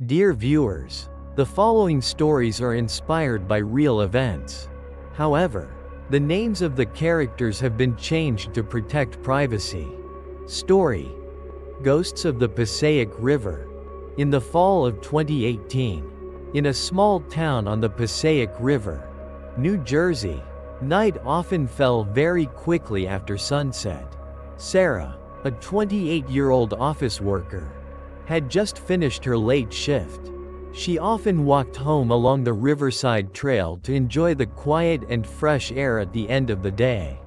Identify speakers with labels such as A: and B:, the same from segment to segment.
A: Dear viewers, the following stories are inspired by real events. However, the names of the characters have been changed to protect privacy. Story: Ghosts of the Passaic River. In the fall of 2018, in a small town on the Passaic River, New Jersey, night often fell very quickly after sunset. Sarah, a 28-year-old office worker, had just finished her late shift. She often walked home along the riverside trail to enjoy the quiet and fresh air at the end of the day.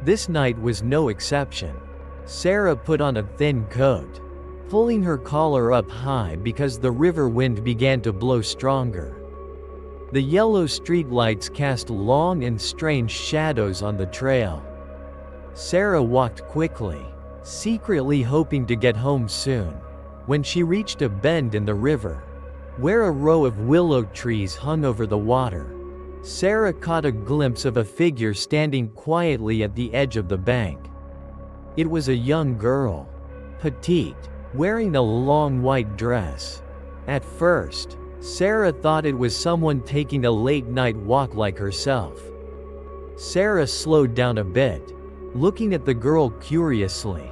A: This night was no exception. Sarah put on a thin coat, pulling her collar up high because the river wind began to blow stronger. The yellow streetlights cast long and strange shadows on the trail. Sarah walked quickly, secretly hoping to get home soon. When she reached a bend in the river, where a row of willow trees hung over the water, Sarah caught a glimpse of a figure standing quietly at the edge of the bank. It was a young girl, petite, wearing a long white dress. At first, Sarah thought it was someone taking a late-night walk like herself. Sarah slowed down a bit, looking at the girl curiously.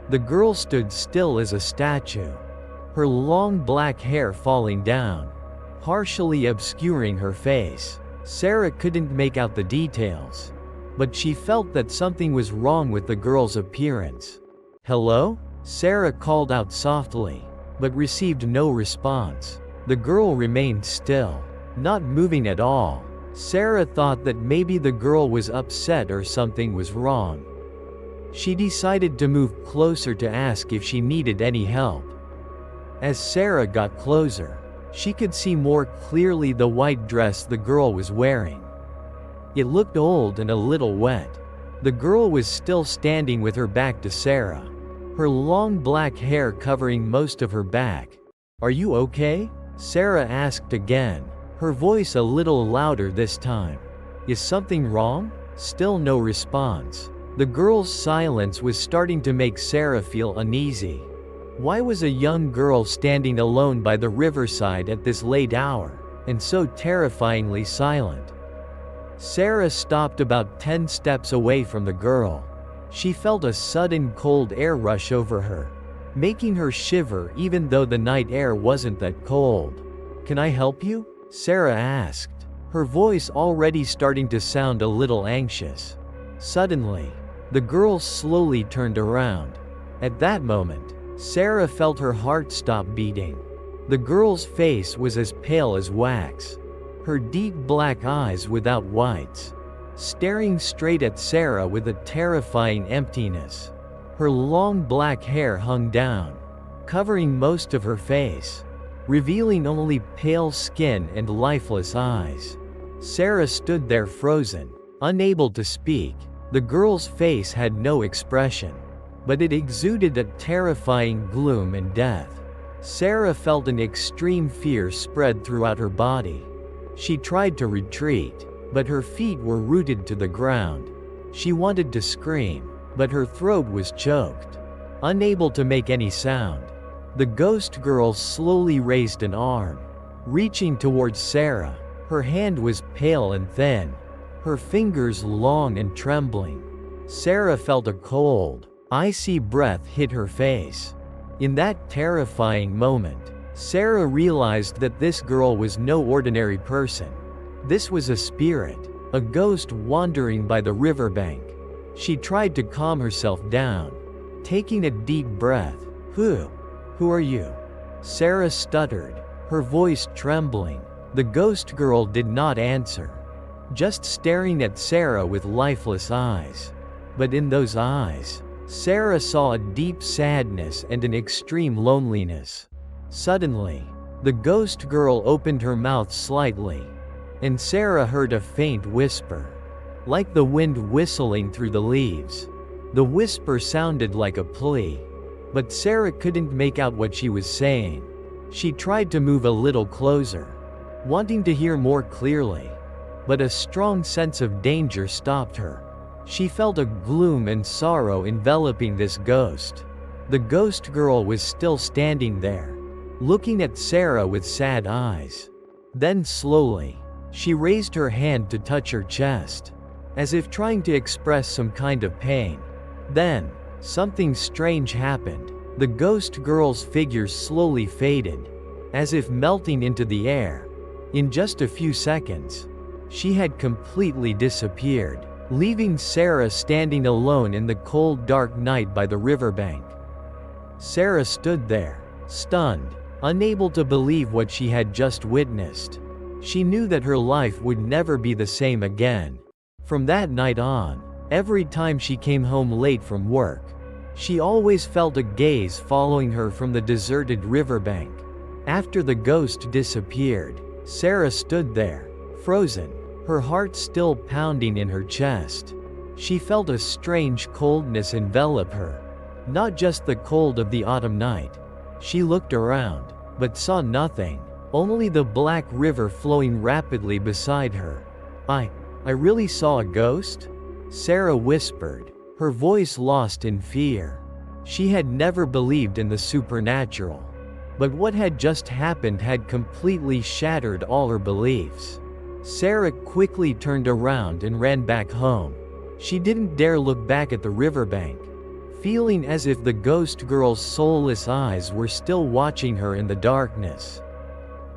A: The girl stood still as a statue, her long black hair falling down, partially obscuring her face. Sarah couldn't make out the details, but she felt that something was wrong with the girl's appearance. "Hello?" Sarah called out softly, but received no response. The girl remained still, not moving at all. Sarah thought that maybe the girl was upset or something was wrong. She decided to move closer to ask if she needed any help. As Sarah got closer, she could see more clearly the white dress the girl was wearing. It looked old and a little wet. The girl was still standing with her back to Sarah, her long black hair covering most of her back. "Are you okay?" Sarah asked again, her voice a little louder this time. "Is something wrong?" Still no response. The girl's silence was starting to make Sarah feel uneasy. Why was a young girl standing alone by the riverside at this late hour, and so terrifyingly silent? Sarah stopped about 10 steps away from the girl. She felt a sudden cold air rush over her, making her shiver even though the night air wasn't that cold. "Can I help you?" Sarah asked, her voice already starting to sound a little anxious. Suddenly, the girl slowly turned around. At that moment, Sarah felt her heart stop beating. The girl's face was as pale as wax, her deep black eyes without whites, staring straight at Sarah with a terrifying emptiness. Her long black hair hung down, covering most of her face, revealing only pale skin and lifeless eyes. Sarah stood there frozen, unable to speak. The girl's face had no expression, but it exuded a terrifying gloom and death. Sarah felt an extreme fear spread throughout her body. She tried to retreat, but her feet were rooted to the ground. She wanted to scream, but her throat was choked. Unable to make any sound, the ghost girl slowly raised an arm, reaching towards Sarah. Her hand was pale and thin, her fingers long and trembling. Sarah felt a cold, icy breath hit her face. In that terrifying moment, Sarah realized that this girl was no ordinary person. This was a spirit, a ghost wandering by the riverbank. She tried to calm herself down, taking a deep breath. Who are you?" Sarah stuttered, her voice trembling. The ghost girl did not answer, just staring at Sarah with lifeless eyes. But in those eyes, Sarah saw a deep sadness and an extreme loneliness. Suddenly, the ghost girl opened her mouth slightly, and Sarah heard a faint whisper, like the wind whistling through the leaves. The whisper sounded like a plea, but Sarah couldn't make out what she was saying. She tried to move a little closer, wanting to hear more clearly, but a strong sense of danger stopped her. She felt a gloom and sorrow enveloping this ghost. The ghost girl was still standing there, looking at Sarah with sad eyes. Then slowly, she raised her hand to touch her chest, as if trying to express some kind of pain. Then, something strange happened. The ghost girl's figure slowly faded, as if melting into the air. In just a few seconds, she had completely disappeared, leaving Sarah standing alone in the cold dark night by the riverbank. Sarah stood there, stunned, unable to believe what she had just witnessed. She knew that her life would never be the same again. From that night on, every time she came home late from work, she always felt a gaze following her from the deserted riverbank. After the ghost disappeared, Sarah stood there, frozen, her heart still pounding in her chest. She felt a strange coldness envelop her. Not just the cold of the autumn night. She looked around, but saw nothing, only the black river flowing rapidly beside her. I really saw a ghost?" Sarah whispered, her voice lost in fear. She had never believed in the supernatural. But what had just happened had completely shattered all her beliefs. Sarah quickly turned around and ran back home. She didn't dare look back at the riverbank, feeling as if the ghost girl's soulless eyes were still watching her in the darkness.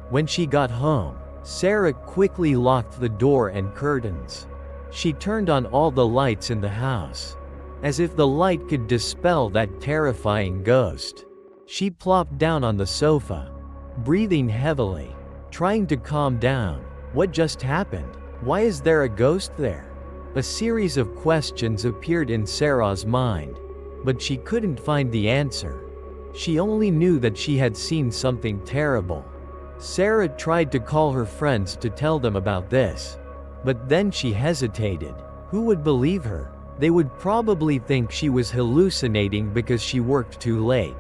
A: When she got home, Sarah quickly locked the door and curtains. She turned on all the lights in the house, as if the light could dispel that terrifying ghost. She plopped down on the sofa, breathing heavily, trying to calm down. What just happened? Why is there a ghost there? A series of questions appeared in Sarah's mind, but she couldn't find the answer. She only knew that she had seen something terrible. Sarah tried to call her friends to tell them about this, but then she hesitated. Who would believe her? They would probably think she was hallucinating because she worked too late.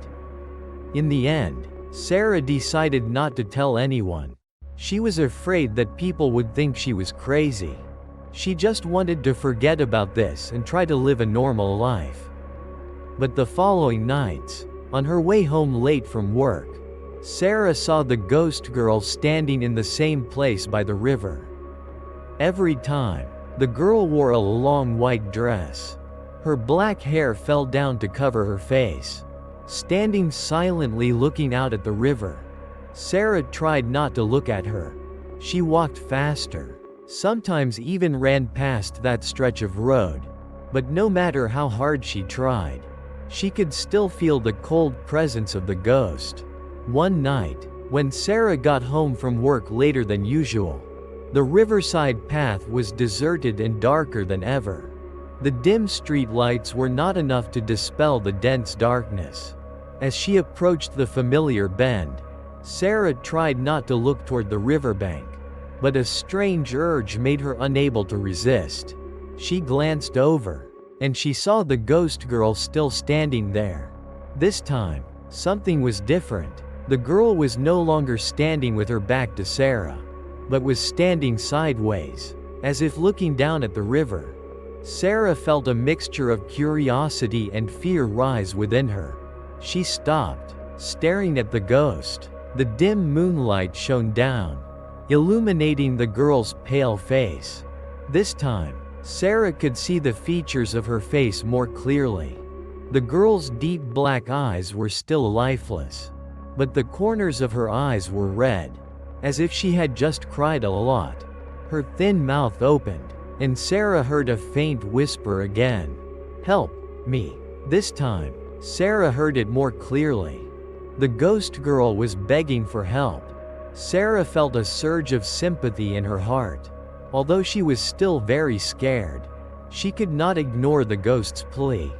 A: In the end, Sarah decided not to tell anyone. She was afraid that people would think she was crazy. She just wanted to forget about this and try to live a normal life. But the following nights, on her way home late from work, Sarah saw the ghost girl standing in the same place by the river. Every time, the girl wore a long white dress. Her black hair fell down to cover her face. Standing silently looking out at the river, Sarah tried not to look at her. She walked faster, sometimes even ran past that stretch of road. But no matter how hard she tried, she could still feel the cold presence of the ghost. One night, when Sarah got home from work later than usual, the riverside path was deserted and darker than ever. The dim street lights were not enough to dispel the dense darkness. As she approached the familiar bend, Sarah tried not to look toward the riverbank, but a strange urge made her unable to resist. She glanced over, and she saw the ghost girl still standing there. This time, something was different. The girl was no longer standing with her back to Sarah, but was standing sideways, as if looking down at the river. Sarah felt a mixture of curiosity and fear rise within her. She stopped, staring at the ghost. The dim moonlight shone down, illuminating the girl's pale face. This time, Sarah could see the features of her face more clearly. The girl's deep black eyes were still lifeless, but the corners of her eyes were red, as if she had just cried a lot. Her thin mouth opened, and Sarah heard a faint whisper again. "Help me." This time, Sarah heard it more clearly. The ghost girl was begging for help. Sarah felt a surge of sympathy in her heart. Although she was still very scared, she could not ignore the ghost's plea.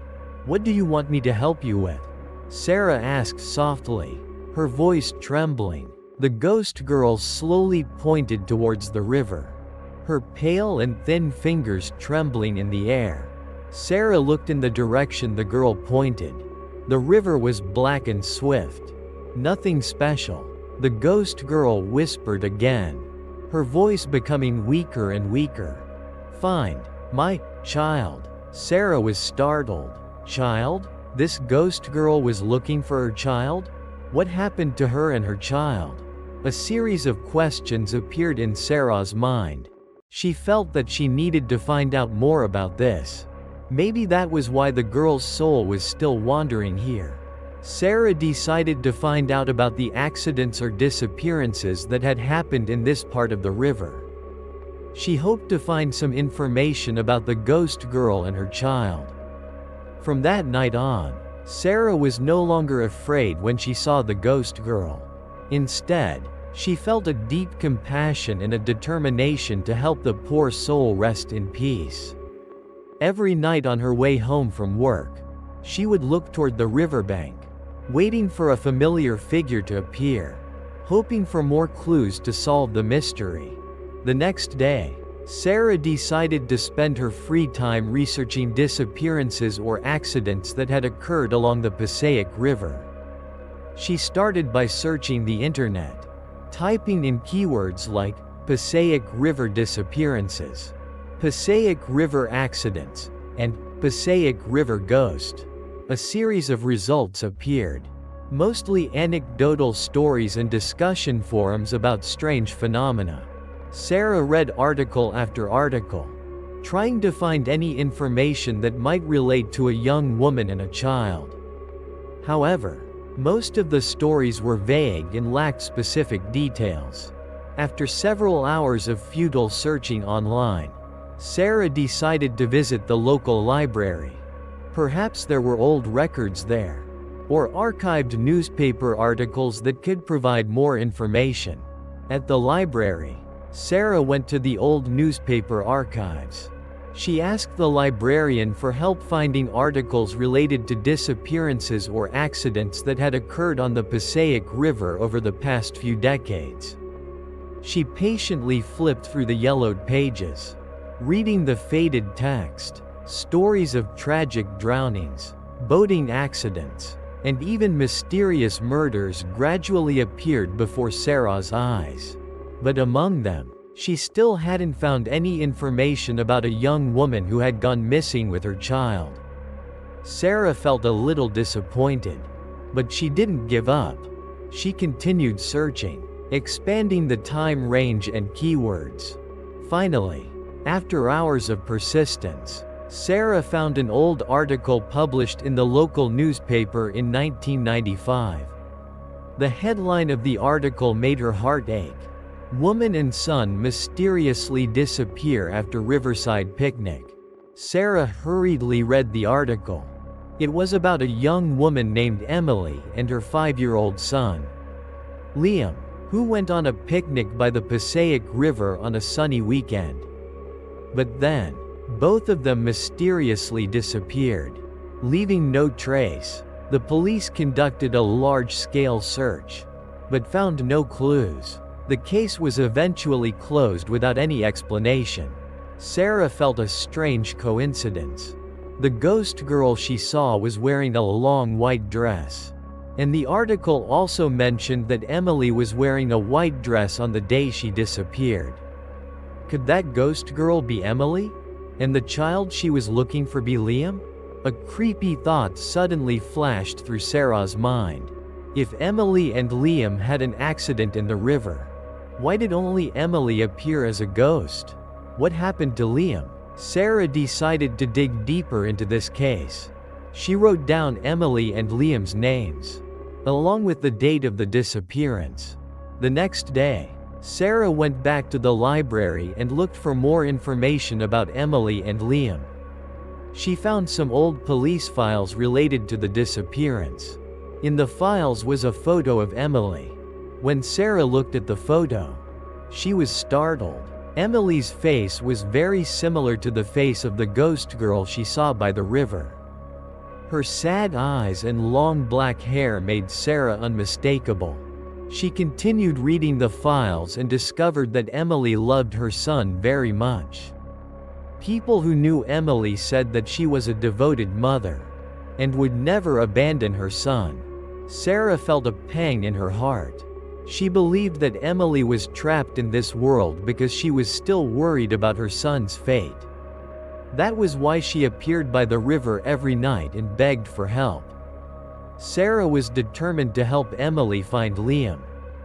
A: "What do you want me to help you with?" Sarah asked softly, her voice trembling. The ghost girl slowly pointed towards the river, her pale and thin fingers trembling in the air. Sarah looked in the direction the girl pointed. The river was black and swift. "Nothing special," the ghost girl whispered again, her voice becoming weaker and weaker. "Find my child." Sarah was startled. Child? This ghost girl was looking for her child? What happened to her and her child? A series of questions appeared in Sarah's mind. She felt that she needed to find out more about this. Maybe that was why the girl's soul was still wandering here. Sarah decided to find out about the accidents or disappearances that had happened in this part of the river. She hoped to find some information about the ghost girl and her child. From that night on, Sarah was no longer afraid when she saw the ghost girl. Instead, she felt a deep compassion and a determination to help the poor soul rest in peace. Every night on her way home from work, she would look toward the riverbank, waiting for a familiar figure to appear, hoping for more clues to solve the mystery. The next day, Sarah decided to spend her free time researching disappearances or accidents that had occurred along the Passaic River. She started by searching the internet, typing in keywords like Passaic River disappearances, Passaic River accidents, and Passaic River ghost. A series of results appeared, mostly anecdotal stories and discussion forums about strange phenomena. Sarah read article after article, trying to find any information that might relate to a young woman and a child. However, most of the stories were vague and lacked specific details. After several hours of futile searching online, Sarah decided to visit the local library. Perhaps there were old records there, or archived newspaper articles that could provide more information. At the library, Sarah went to the old newspaper archives. She asked the librarian for help finding articles related to disappearances or accidents that had occurred on the Passaic River over the past few decades. She patiently flipped through the yellowed pages, reading the faded text. Stories of tragic drownings, boating accidents, and even mysterious murders gradually appeared before Sarah's eyes. But among them, she still hadn't found any information about a young woman who had gone missing with her child. Sarah felt a little disappointed, but she didn't give up. She continued searching, expanding the time range and keywords. Finally, after hours of persistence, Sarah found an old article published in the local newspaper in 1995. The headline of the article made her heart ache. Woman and son mysteriously disappear after riverside picnic. Sarah hurriedly read the article. It was about a young woman named Emily and her 5-year-old son, Liam, who went on a picnic by the Passaic River on a sunny weekend. But then, both of them mysteriously disappeared, leaving no trace. The police conducted a large-scale search, but found no clues. The case was eventually closed without any explanation. Sarah felt a strange coincidence. The ghost girl she saw was wearing a long white dress. And the article also mentioned that Emily was wearing a white dress on the day she disappeared. Could that ghost girl be Emily? And the child she was looking for be Liam? A creepy thought suddenly flashed through Sarah's mind. If Emily and Liam had an accident in the river, why did only Emily appear as a ghost? What happened to Liam? Sarah decided to dig deeper into this case. She wrote down Emily and Liam's names, along with the date of the disappearance. The next day, Sarah went back to the library and looked for more information about Emily and Liam. She found some old police files related to the disappearance. In the files was a photo of Emily. When Sarah looked at the photo, she was startled. Emily's face was very similar to the face of the ghost girl she saw by the river. Her sad eyes and long black hair made Sarah unmistakable. She continued reading the files and discovered that Emily loved her son very much. People who knew Emily said that she was a devoted mother and would never abandon her son. Sarah felt a pang in her heart. She believed that Emily was trapped in this world because she was still worried about her son's fate. That was why she appeared by the river every night and begged for help. Sarah was determined to help Emily find Liam.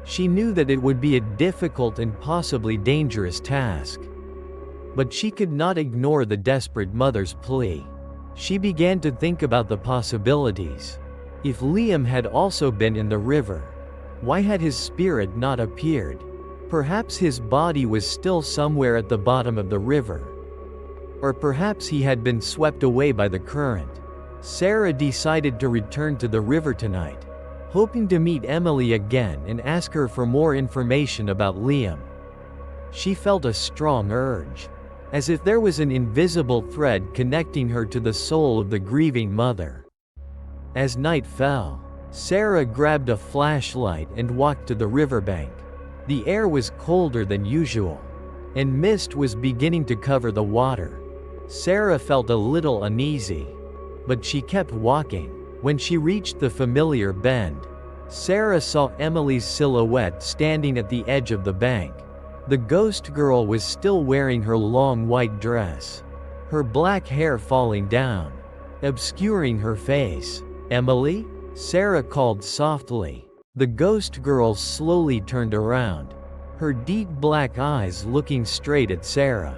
A: She knew that it would be a difficult and possibly dangerous task. But she could not ignore the desperate mother's plea. She began to think about the possibilities. If Liam had also been in the river, why had his spirit not appeared? Perhaps his body was still somewhere at the bottom of the river. Or perhaps he had been swept away by the current. Sarah decided to return to the river tonight, hoping to meet Emily again and ask her for more information about Liam. She felt a strong urge, as if there was an invisible thread connecting her to the soul of the grieving mother. As night fell, Sarah grabbed a flashlight and walked to the riverbank. The air was colder than usual, and mist was beginning to cover the water. Sarah felt a little uneasy, but she kept walking. When she reached the familiar bend, Sarah saw Emily's silhouette standing at the edge of the bank. The ghost girl was still wearing her long white dress, her black hair falling down, obscuring her face. "Emily?" Sarah called softly. The ghost girl slowly turned around, her deep black eyes looking straight at Sarah.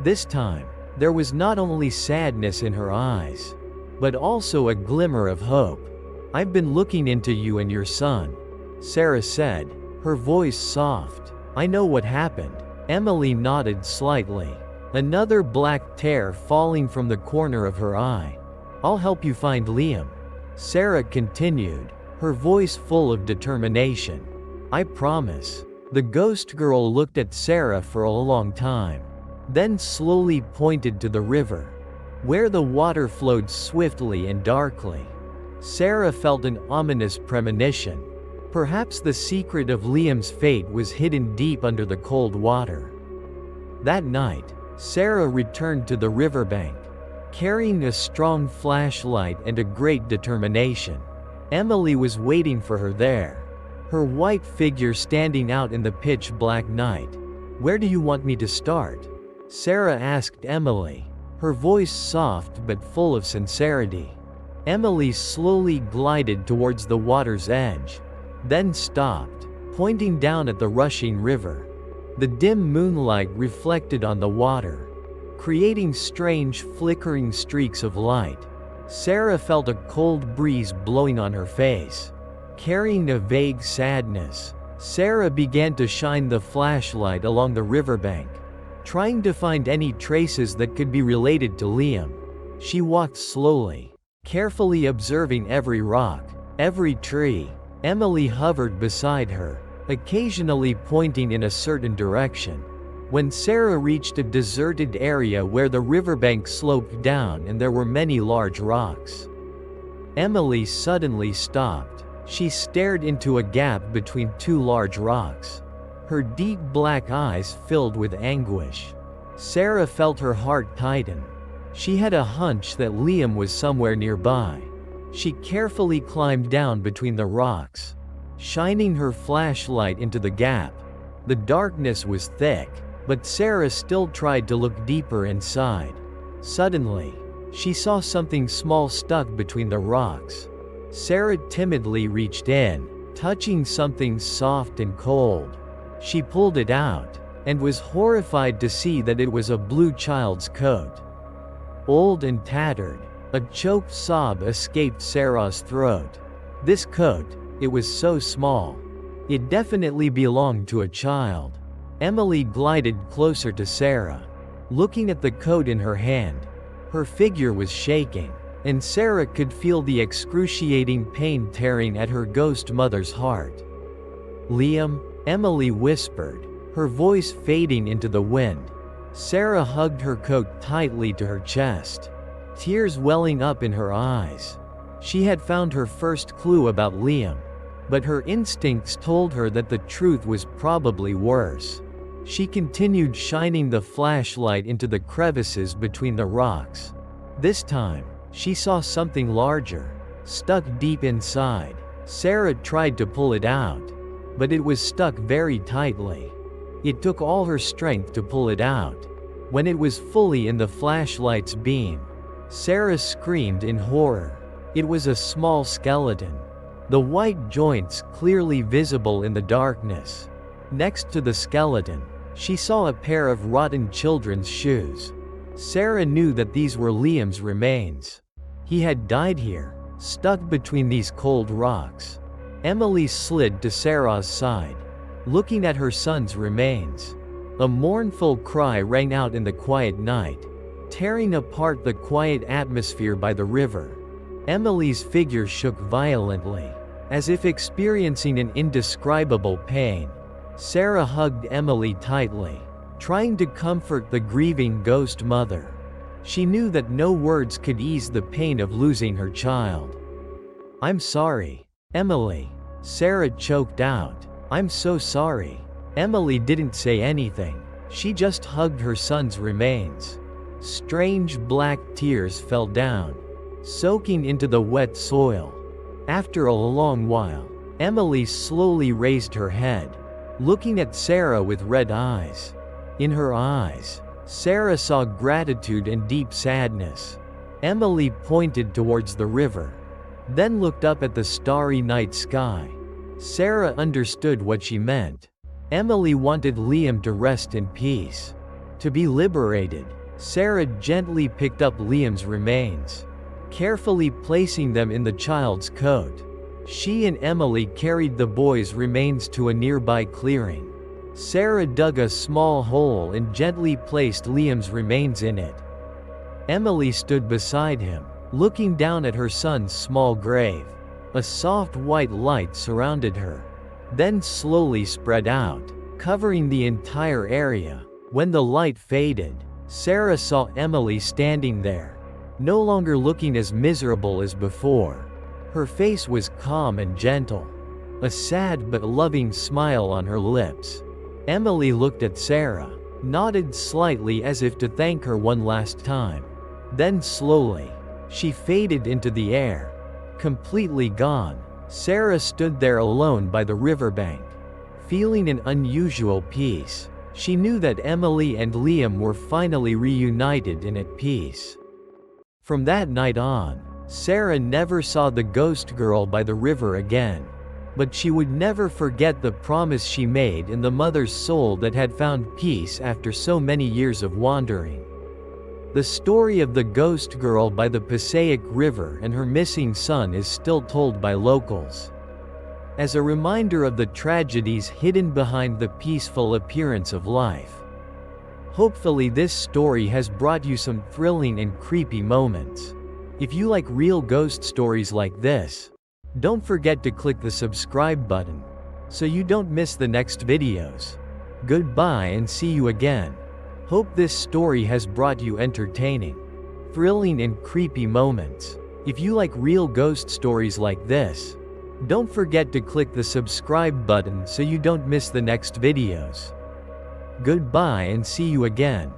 A: This time, there was not only sadness in her eyes, but also a glimmer of hope. "I've been looking into you and your son," Sarah said, her voice soft. "I know what happened." Emily nodded slightly, another black tear falling from the corner of her eye. "I'll help you find Liam," Sarah continued, her voice full of determination. "I promise." The ghost girl looked at Sarah for a long time, then slowly pointed to the river, where the water flowed swiftly and darkly. Sarah felt an ominous premonition. Perhaps the secret of Liam's fate was hidden deep under the cold water. That night, Sarah returned to the riverbank, carrying a strong flashlight and a great determination. Emily was waiting for her there, her white figure standing out in the pitch-black night. "Where do you want me to start?" Sarah asked Emily, her voice soft but full of sincerity. Emily slowly glided towards the water's edge, then stopped, pointing down at the rushing river. The dim moonlight reflected on the water, creating strange flickering streaks of light. Sarah felt a cold breeze blowing on her face, carrying a vague sadness. Sarah began to shine the flashlight along the riverbank, trying to find any traces that could be related to Liam. She walked slowly, carefully observing every rock, every tree. Emily hovered beside her, occasionally pointing in a certain direction. When Sarah reached a deserted area where the riverbank sloped down and there were many large rocks, Emily suddenly stopped. She stared into a gap between two large rocks, her deep black eyes filled with anguish. Sarah felt her heart tighten. She had a hunch that Liam was somewhere nearby. She carefully climbed down between the rocks, shining her flashlight into the gap. The darkness was thick, but Sarah still tried to look deeper inside. Suddenly, she saw something small stuck between the rocks. Sarah timidly reached in, touching something soft and cold. She pulled it out, and was horrified to see that it was a blue child's coat. Old and tattered, a choked sob escaped Sarah's throat. This coat, it was so small. It definitely belonged to a child. Emily glided closer to Sarah, looking at the coat in her hand. Her figure was shaking, and Sarah could feel the excruciating pain tearing at her ghost mother's heart. "Liam," Emily whispered, her voice fading into the wind. Sarah hugged her coat tightly to her chest, tears welling up in her eyes. She had found her first clue about Liam, but her instincts told her that the truth was probably worse. She continued shining the flashlight into the crevices between the rocks. This time, she saw something larger, stuck deep inside. Sarah tried to pull it out, but it was stuck very tightly. It took all her strength to pull it out. When it was fully in the flashlight's beam, Sarah screamed in horror. It was a small skeleton, the white joints clearly visible in the darkness. Next to the skeleton, she saw a pair of rotten children's shoes. Sarah knew that these were Liam's remains. He had died here, stuck between these cold rocks. Emily slid to Sarah's side, looking at her son's remains. A mournful cry rang out in the quiet night, tearing apart the quiet atmosphere by the river. Emily's figure shook violently, as if experiencing an indescribable pain. Sarah hugged Emily tightly, trying to comfort the grieving ghost mother. She knew that no words could ease the pain of losing her child. "I'm sorry, Emily," Sarah choked out. "I'm so sorry." Emily didn't say anything. She just hugged her son's remains. Strange black tears fell down, soaking into the wet soil. After a long while, Emily slowly raised her head, looking at Sarah with red eyes. In her eyes, Sarah saw gratitude and deep sadness. Emily pointed towards the river, then looked up at the starry night sky. Sarah understood what she meant. Emily wanted Liam to rest in peace, to be liberated. Sarah gently picked up Liam's remains, carefully placing them in the child's coat. She and Emily carried the boy's remains to a nearby clearing. Sarah dug a small hole and gently placed Liam's remains in it. Emily stood beside him, looking down at her son's small grave. A soft white light surrounded her, then slowly spread out, covering the entire area. When the light faded, Sarah saw Emily standing there, no longer looking as miserable as before. Her face was calm and gentle, a sad but loving smile on her lips. Emily looked at Sarah, nodded slightly as if to thank her one last time. Then slowly, she faded into the air, completely gone. Sarah stood there alone by the riverbank, feeling an unusual peace. She knew that Emily and Liam were finally reunited and at peace. From that night on, Sarah never saw the ghost girl by the river again. But she would never forget the promise she made and the mother's soul that had found peace after so many years of wandering. The story of the ghost girl by the Passaic River and her missing son is still told by locals, as a reminder of the tragedies hidden behind the peaceful appearance of life. Hopefully this story has brought you some thrilling and creepy moments. If you like real ghost stories like this, don't forget to click the subscribe button, so you don't miss the next videos. Goodbye and see you again. Hope this story has brought you entertaining, thrilling and creepy moments. If you like real ghost stories like this, don't forget to click the subscribe button so you don't miss the next videos. Goodbye and see you again.